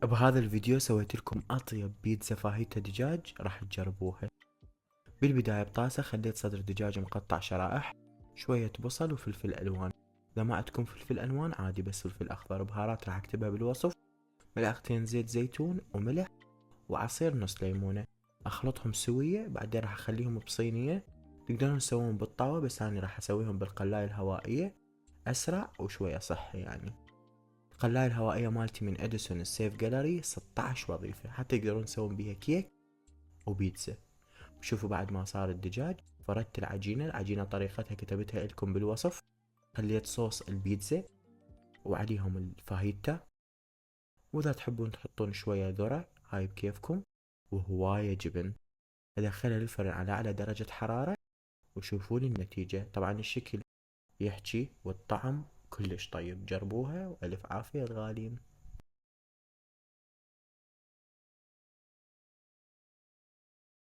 بهذا الفيديو سويت لكم اطيب بيتزا فاهيتا دجاج راح تجربوها. بالبداية بطاسة خليت صدر دجاج مقطع شرائح، شوية بصل وفلفل الوان، اذا ما عندكم فلفل الوان عادي بس فلفل اخضر. بهارات راح اكتبها بالوصف. ملعقتين زيت زيتون وملح وعصير نص ليمونة. اخلطهم سوية، بعدين راح اخليهم بصينية. تقدرون تسوون بالطاوة بس انا راح اسويهم بالقلاية الهوائية، اسرع وشوية صحي يعني. القلاية الهوائية مالتي من اديسون السيف جاليري 16 وظيفة، حتى يقدرون يسوون بيها كيك وبيتزا. شوفوا بعد ما صار الدجاج فردت العجينة طريقتها كتبتها لكم بالوصف. خليت صوص البيتزا وعليهم الفاهيتا، واذا تحبون تحطون شوية ذرة هاي بكيفكم، وهواية جبن. ادخلها للفرن على اعلى درجة حرارة وشوفوا لي النتيجة. طبعا الشكل يحكي والطعم كلش طيب، جربوها والف عافية الغالين.